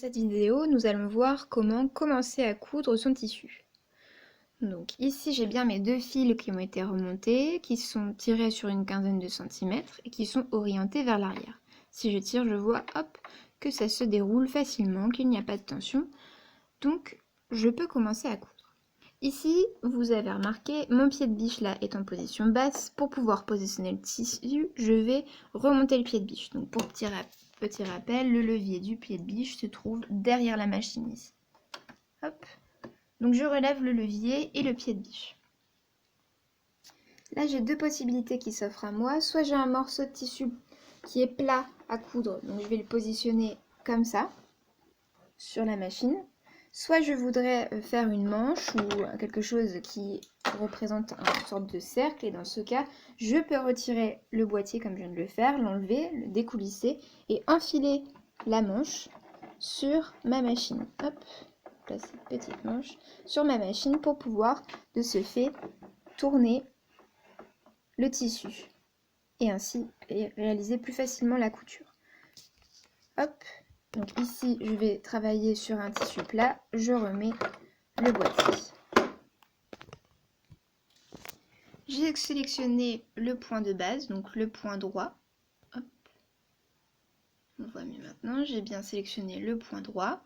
Dans cette vidéo, nous allons voir comment commencer à coudre son tissu. Donc ici, j'ai bien mes deux fils qui ont été remontés, qui sont tirés sur une quinzaine de centimètres et qui sont orientés vers l'arrière. Si je tire, je vois hop, que ça se déroule facilement, qu'il n'y a pas de tension. Donc, je peux commencer à coudre. Ici, vous avez remarqué, mon pied de biche là est en position basse. Pour pouvoir positionner le tissu, je vais remonter le pied de biche. Donc pour petit rappel, le levier du pied de biche se trouve derrière la machine ici. Hop. Donc je relève le levier et le pied de biche. Là j'ai deux possibilités qui s'offrent à moi. Soit j'ai un morceau de tissu qui est plat à coudre, donc je vais le positionner comme ça sur la machine. Soit je voudrais faire une manche ou quelque chose qui représente une sorte de cercle, et dans ce cas, je peux retirer le boîtier comme je viens de le faire, l'enlever, le découlisser et enfiler la manche sur ma machine. Hop, placer une petite manche sur ma machine pour pouvoir de ce fait tourner le tissu et ainsi réaliser plus facilement la couture. Hop. Donc ici, je vais travailler sur un tissu plat, je remets le boîtier. J'ai sélectionné le point de base, donc le point droit. Hop. On voit mieux maintenant, j'ai bien sélectionné le point droit.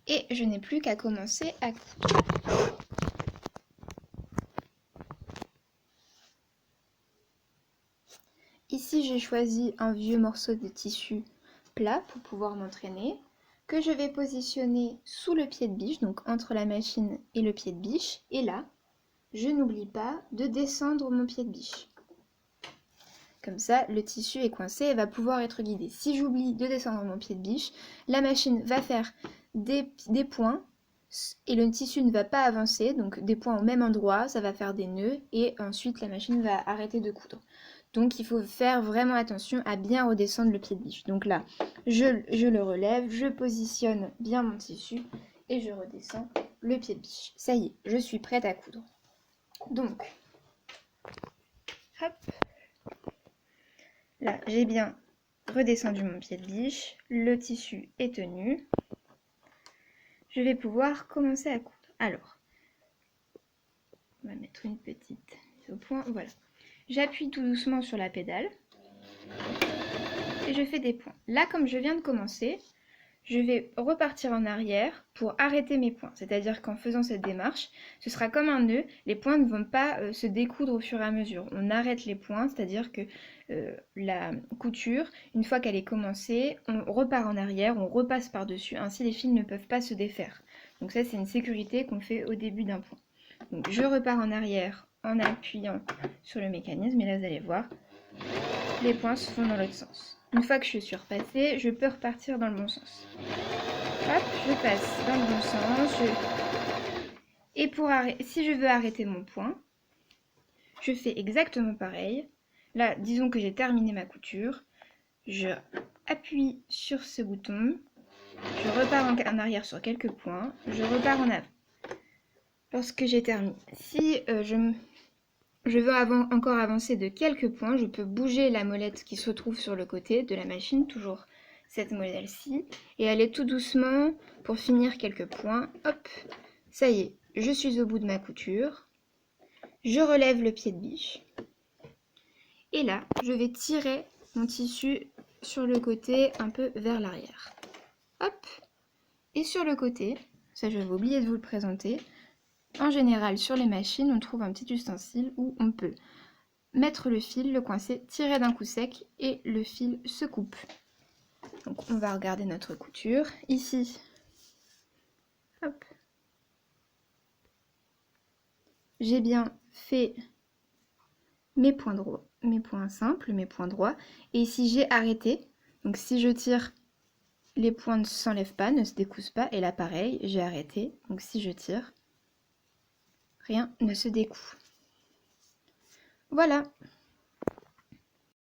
Et je n'ai plus qu'à commencer à coudre. Ici, j'ai choisi un vieux morceau de tissu plat pour pouvoir m'entraîner, que je vais positionner sous le pied de biche, donc entre la machine et le pied de biche. Et là, je n'oublie pas de descendre mon pied de biche. Comme ça, le tissu est coincé et va pouvoir être guidé. Si j'oublie de descendre mon pied de biche, la machine va faire des points et le tissu ne va pas avancer, donc des points au même endroit, ça va faire des nœuds et ensuite la machine va arrêter de coudre. Donc il faut faire vraiment attention à bien redescendre le pied de biche. Donc là, je le relève, je positionne bien mon tissu et je redescends le pied de biche. Ça y est, je suis prête à coudre. Donc, hop, là j'ai bien redescendu mon pied de biche, le tissu est tenu. Je vais pouvoir commencer à coudre. Alors, on va mettre une petite mise au point, voilà. J'appuie tout doucement sur la pédale et je fais des points. Là, comme je viens de commencer, je vais repartir en arrière pour arrêter mes points. C'est-à-dire qu'en faisant cette démarche, ce sera comme un nœud. Les points ne vont pas se découdre au fur et à mesure. On arrête les points, c'est-à-dire que la couture, une fois qu'elle est commencée, on repart en arrière, on repasse par-dessus. Ainsi, les fils ne peuvent pas se défaire. Donc ça, c'est une sécurité qu'on fait au début d'un point. Donc je repars en arrière en appuyant sur le mécanisme. Et là, vous allez voir, les points se font dans l'autre sens. Une fois que je suis repassée, je peux repartir dans le bon sens. Hop, je passe dans le bon sens. Et si je veux arrêter mon point, je fais exactement pareil. Là, disons que j'ai terminé ma couture. Je appuie sur ce bouton. Je repars en arrière sur quelques points. Je repars en avant. Lorsque j'ai terminé. Si je veux encore avancer de quelques points, je peux bouger la molette qui se trouve sur le côté de la machine, toujours cette molette-ci, et aller tout doucement pour finir quelques points. Hop, ça y est, je suis au bout de ma couture. Je relève le pied de biche. Et là, je vais tirer mon tissu sur le côté un peu vers l'arrière. Hop, et sur le côté, ça je vais oublier de vous le présenter, en général, sur les machines, on trouve un petit ustensile où on peut mettre le fil, le coincer, tirer d'un coup sec et le fil se coupe. Donc on va regarder notre couture. Ici, hop, j'ai bien fait mes points droits, mes points simples, mes points droits. Et ici j'ai arrêté. Donc si je tire, les points ne s'enlèvent pas, ne se décousent pas. Et là pareil, j'ai arrêté. Donc si je tire, rien ne se découd. Voilà.